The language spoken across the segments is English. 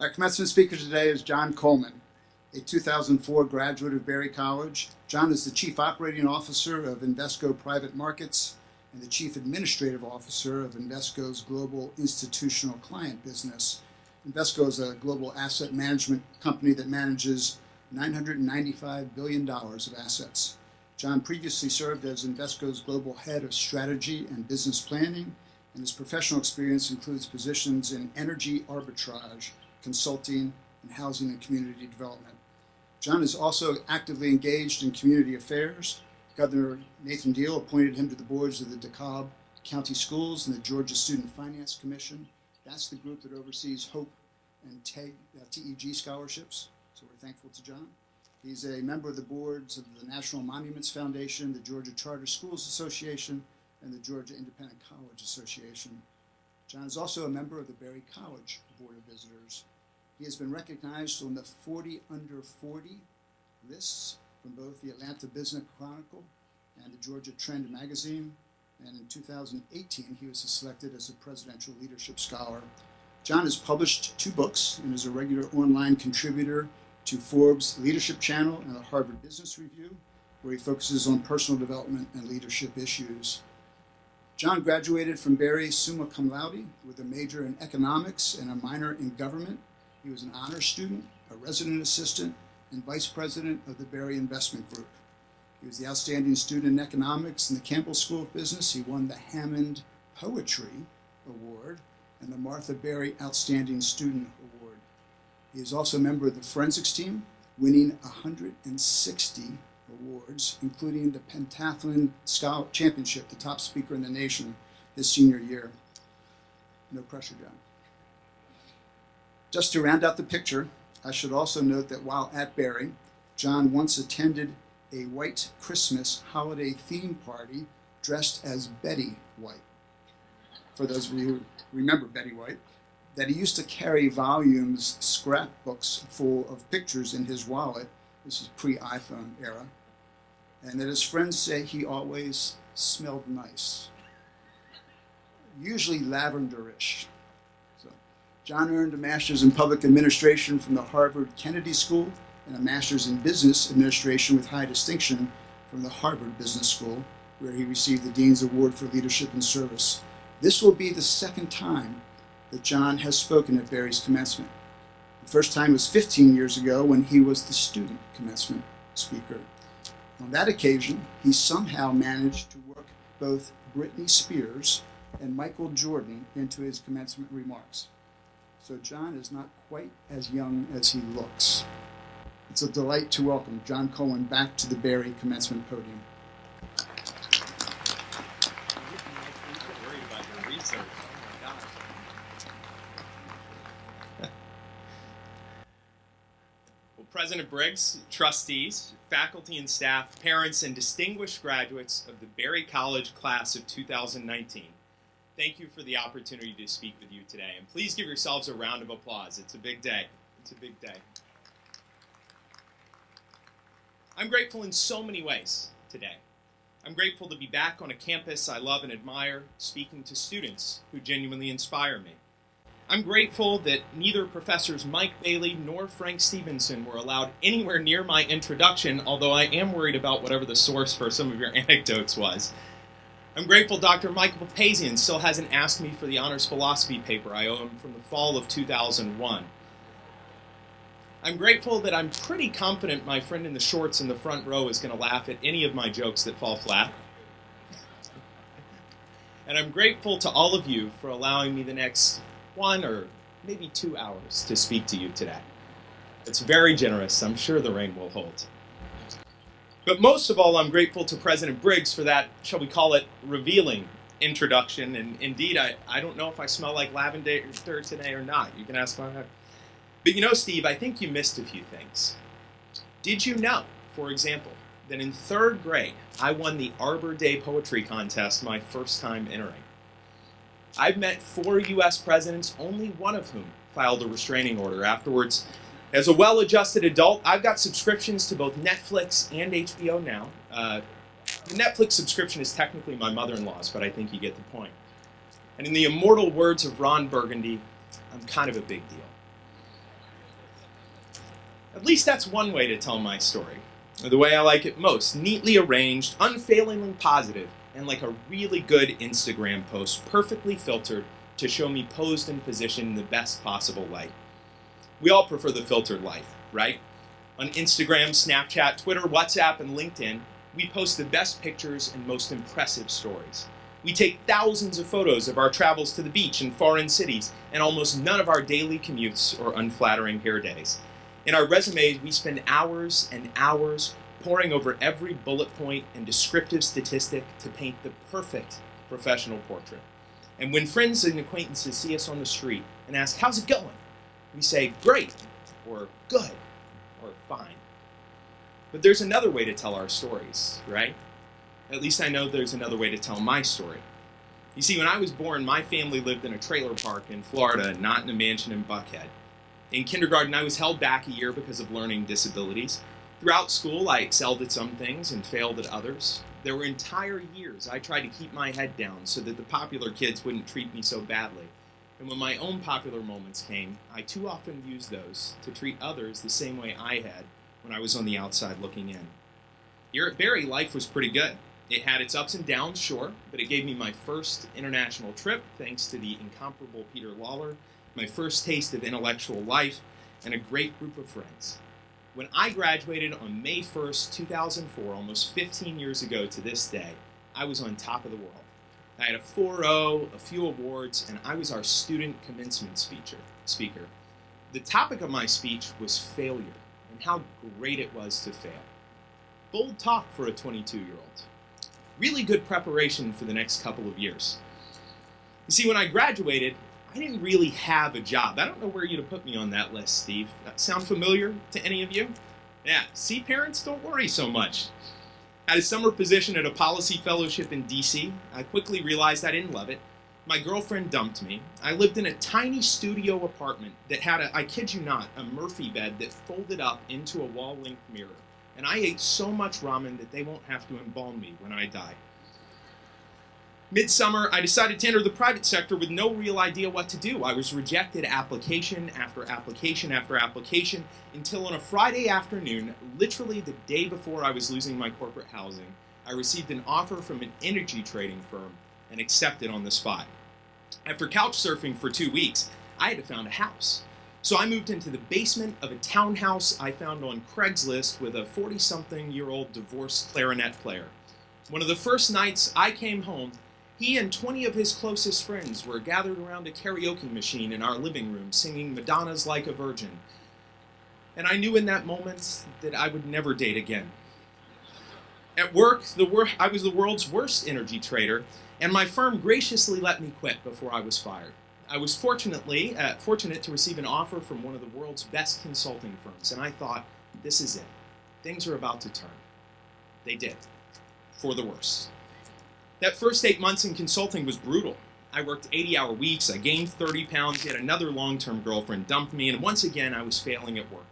Our commencement speaker today is John Coleman, a 2004 graduate of Berry College. John is the Chief Operating Officer of Invesco Private Markets and the Chief Administrative Officer of Invesco's Global Institutional Client Business. Invesco is a global asset management company that manages $995 billion of assets. John previously served as Invesco's Global Head of Strategy and Business Planning, and his professional experience includes positions in energy arbitrage, consulting, and housing and community development. John is also actively engaged in community affairs. Governor Nathan Deal appointed him to the boards of the DeKalb County Schools and the Georgia Student Finance Commission. That's the group that oversees HOPE and TEG scholarships, so we're thankful to John. He's a member of the boards of the National Monuments Foundation, the Georgia Charter Schools Association, and the Georgia Independent College Association. John is also a member of the Berry College Board of Visitors. He has been recognized on the 40 under 40 lists from both the Atlanta Business Chronicle and the Georgia Trend magazine. And in 2018, he was selected as a Presidential Leadership Scholar. John has published 2 books and is a regular online contributor to Forbes' Leadership Channel and the Harvard Business Review, where he focuses on personal development and leadership issues. John graduated from Berry summa cum laude with a major in economics and a minor in government. He was an honors student, a resident assistant, and vice president of the Berry Investment Group. He was the outstanding student in economics in the Campbell School of Business. He won the Hammond Poetry Award and the Martha Berry Outstanding Student Award. He is also a member of the forensics team, winning 160 awards, including the Pentathlon Championship, the top speaker in the nation his senior year. No pressure, John. Just to round out the picture, I should also note that while at Berry, John once attended a white Christmas holiday theme party dressed as Betty White. For those of you who remember Betty White, that he used to carry volumes, scrapbooks full of pictures in his wallet. This is pre-iPhone era. And that his friends say he always smelled nice, usually lavenderish. So, John earned a master's in public administration from the Harvard Kennedy School and a master's in business administration with high distinction from the Harvard Business School, where he received the Dean's Award for Leadership and Service. This will be the second time that John has spoken at Berry's commencement. The first time was 15 years ago when he was the student commencement speaker. On that occasion, he somehow managed to work both Britney Spears and Michael Jordan into his commencement remarks. So John is not quite as young as he looks. It's a delight to welcome John Coleman back to the Berry commencement podium. President Briggs, trustees, faculty and staff, parents, and distinguished graduates of the Berry College class of 2019, thank you for the opportunity to speak with you today. And please give yourselves a round of applause. It's a big day. It's a big day. I'm grateful in so many ways today. I'm grateful to be back on a campus I love and admire, speaking to students who genuinely inspire me. I'm grateful that neither Professors Mike Bailey nor Frank Stevenson were allowed anywhere near my introduction, although I am worried about whatever the source for some of your anecdotes was. I'm grateful Dr. Michael Papazian still hasn't asked me for the honors philosophy paper I owe him from the fall of 2001. I'm grateful that I'm pretty confident my friend in the shorts in the front row is going to laugh at any of my jokes that fall flat. And I'm grateful to all of you for allowing me the next 1 or maybe 2 hours to speak to you today. It's very generous. I'm sure the rain will hold. But most of all, I'm grateful to President Briggs for that, shall we call it, revealing introduction. And indeed, I don't know if I smell like lavender today or not. You can ask my wife. But you know, Steve, I think you missed a few things. Did you know, for example, that in 3rd grade, I won the Arbor Day Poetry Contest my first time entering? I've met 4 U.S. presidents, only one of whom filed a restraining order afterwards. As a well-adjusted adult, I've got subscriptions to both Netflix and HBO now. The Netflix subscription is technically my mother-in-law's, but I think you get the point. And in the immortal words of Ron Burgundy, I'm kind of a big deal. At least that's one way to tell my story. The way I like it most, neatly arranged, unfailingly positive, and like a really good Instagram post, perfectly filtered to show me posed and positioned in the best possible light. We all prefer the filtered life, right? On Instagram, Snapchat, Twitter, WhatsApp, and LinkedIn, we post the best pictures and most impressive stories. We take thousands of photos of our travels to the beach in foreign cities and almost none of our daily commutes or unflattering hair days. In our resumes, we spend hours and hours poring over every bullet point and descriptive statistic to paint the perfect professional portrait. And when friends and acquaintances see us on the street and ask, "How's it going?" we say, "Great," or "Good," or "Fine." But there's another way to tell our stories, right? At least I know there's another way to tell my story. You see, when I was born, my family lived in a trailer park in Florida, not in a mansion in Buckhead. In kindergarten, I was held back a year because of learning disabilities. Throughout school, I excelled at some things and failed at others. There were entire years I tried to keep my head down so that the popular kids wouldn't treat me so badly. And when my own popular moments came, I too often used those to treat others the same way I had when I was on the outside looking in. Here at Barry, life was pretty good. It had its ups and downs, sure, but it gave me my first international trip, thanks to the incomparable Peter Lawler, my first taste of intellectual life, and a great group of friends. When I graduated on May 1st, 2004, almost 15 years ago to this day, I was on top of the world. I had a 4.0, a few awards, and I was our student commencement speaker. The topic of my speech was failure, and how great it was to fail. Bold talk for a 22-year-old. Really good preparation for the next couple of years. You see, when I graduated, I didn't really have a job. I don't know where you'd put me on that list, Steve. That sound familiar to any of you? Yeah, see, parents, don't worry so much. I had a summer position at a policy fellowship in D.C. I quickly realized I didn't love it. My girlfriend dumped me. I lived in a tiny studio apartment that had I kid you not, a Murphy bed that folded up into a wall-length mirror. And I ate so much ramen that they won't have to embalm me when I die. Midsummer, I decided to enter the private sector with no real idea what to do. I was rejected application after application after application until on a Friday afternoon, literally the day before I was losing my corporate housing, I received an offer from an energy trading firm and accepted on the spot. After couch surfing for 2 weeks, I had to find a house. So I moved into the basement of a townhouse I found on Craigslist with a 40-something-year-old divorced clarinet player. One of the first nights I came home, he and 20 of his closest friends were gathered around a karaoke machine in our living room singing Madonna's Like a Virgin. And I knew in that moment that I would never date again. At work, I was the world's worst energy trader, and my firm graciously let me quit before I was fired. I was fortunate to receive an offer from one of the world's best consulting firms, and I thought, this is it. Things are about to turn. They did. For the worse. That first 8 months in consulting was brutal. I worked 80-hour weeks, I gained 30 pounds, yet another long-term girlfriend dumped me, and once again I was failing at work.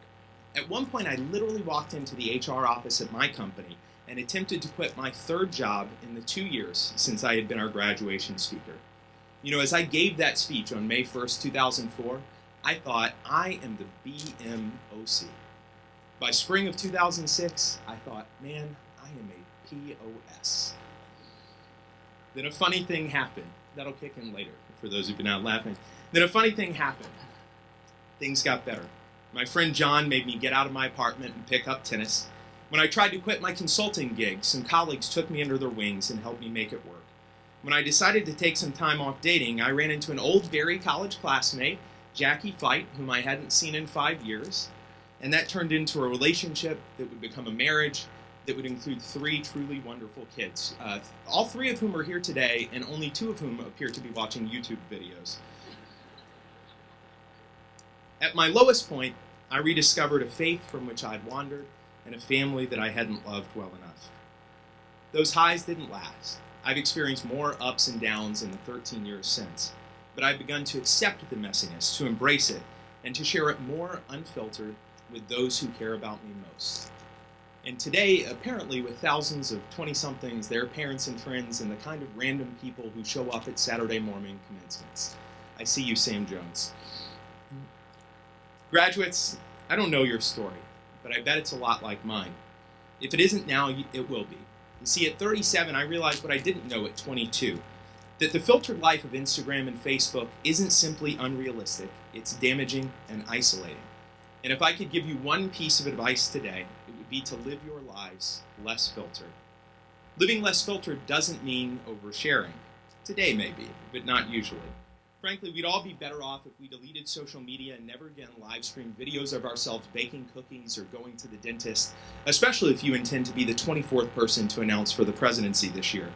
At one point I literally walked into the HR office at my company and attempted to quit my third job in the 2 years since I had been our graduation speaker. You know, as I gave that speech on May 1st, 2004, I thought, I am the BMOC. By spring of 2006, I thought, man, I am a POS. Then a funny thing happened. That'll kick in later, for those who've been out laughing. Then a funny thing happened. Things got better. My friend John made me get out of my apartment and pick up tennis. When I tried to quit my consulting gig, some colleagues took me under their wings and helped me make it work. When I decided to take some time off dating, I ran into an old Barry College classmate, Jackie Fight, whom I hadn't seen in 5 years, and that turned into a relationship that would become a marriage that would include 3 truly wonderful kids, all 3 of whom are here today, and only 2 of whom appear to be watching YouTube videos. At my lowest point, I rediscovered a faith from which I'd wandered and a family that I hadn't loved well enough. Those highs didn't last. I've experienced more ups and downs in the 13 years since, but I've begun to accept the messiness, to embrace it, and to share it more unfiltered with those who care about me most. And today, apparently with thousands of 20-somethings, their parents and friends, and the kind of random people who show up at Saturday morning commencements. I see you, Sam Jones. Graduates, I don't know your story. but I bet it's a lot like mine. If it isn't now, it will be. You see, at 37, I realized what I didn't know at 22, that the filtered life of Instagram and Facebook isn't simply unrealistic, it's damaging and isolating. And if I could give you one piece of advice today, it would be to live your lives less filtered. Living less filtered doesn't mean oversharing. Today maybe, but not usually. Frankly, we'd all be better off if we deleted social media and never again live streamed videos of ourselves baking cookies or going to the dentist, especially if you intend to be the 24th person to announce for the presidency this year.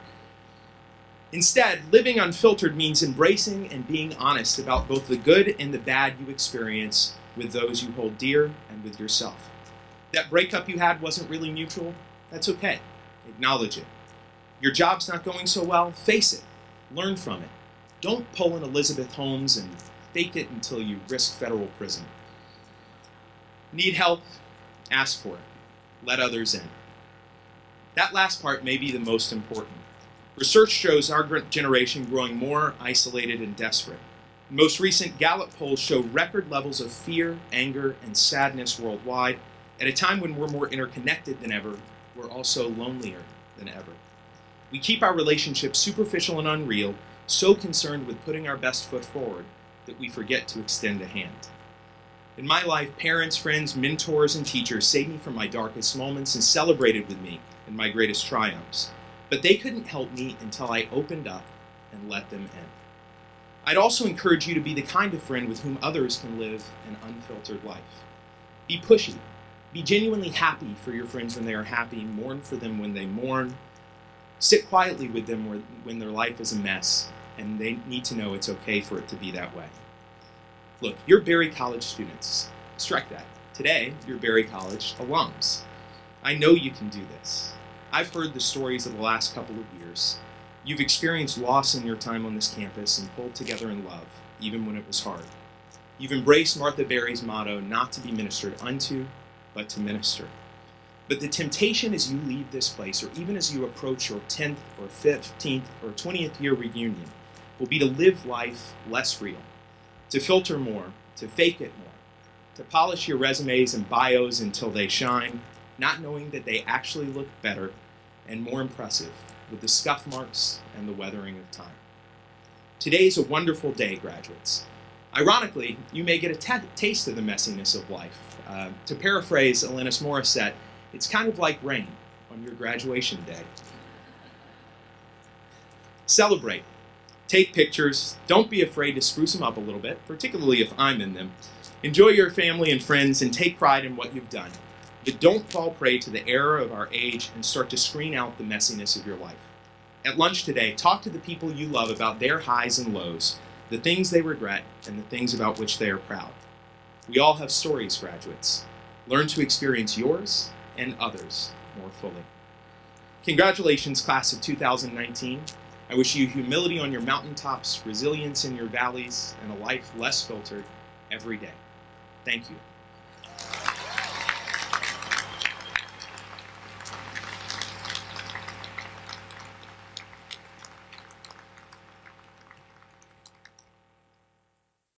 Instead, living unfiltered means embracing and being honest about both the good and the bad you experience with those you hold dear and with yourself. That breakup you had wasn't really mutual? That's okay. Acknowledge it. Your job's not going so well? Face it. Learn from it. Don't pull an Elizabeth Holmes and fake it until you risk federal prison. Need help? Ask for it. Let others in. That last part may be the most important. Research shows our generation growing more isolated and desperate. Most recent Gallup polls show record levels of fear, anger, and sadness worldwide. At a time when we're more interconnected than ever, we're also lonelier than ever. We keep our relationships superficial and unreal, so concerned with putting our best foot forward that we forget to extend a hand. In my life, parents, friends, mentors, and teachers saved me from my darkest moments and celebrated with me in my greatest triumphs. But they couldn't help me until I opened up and let them in. I'd also encourage you to be the kind of friend with whom others can live an unfiltered life. Be pushy. Be genuinely happy for your friends when they are happy. Mourn for them when they mourn. Sit quietly with them when their life is a mess, and they need to know it's okay for it to be that way. Look, you're Berry College students. Strike that. Today, you're Berry College alums. I know you can do this. I've heard the stories of the last couple of years. You've experienced loss in your time on this campus and pulled together in love, even when it was hard. You've embraced Martha Berry's motto, not to be ministered unto, but to minister. But the temptation as you leave this place, or even as you approach your 10th or 15th or 20th year reunion, will be to live life less real, to filter more, to fake it more, to polish your resumes and bios until they shine, not knowing that they actually look better and more impressive with the scuff marks and the weathering of time. Today is a wonderful day, graduates. Ironically, you may get a taste of the messiness of life. To paraphrase Alanis Morissette, it's kind of like rain on your graduation day. Celebrate. Take pictures. Don't be afraid to spruce them up a little bit, particularly if I'm in them. Enjoy your family and friends and take pride in what you've done. But don't fall prey to the error of our age and start to screen out the messiness of your life. At lunch today, talk to the people you love about their highs and lows, the things they regret, and the things about which they are proud. We all have stories, graduates. Learn to experience yours and others more fully. Congratulations, class of 2019. I wish you humility on your mountaintops, resilience in your valleys, and a life less filtered every day. Thank you.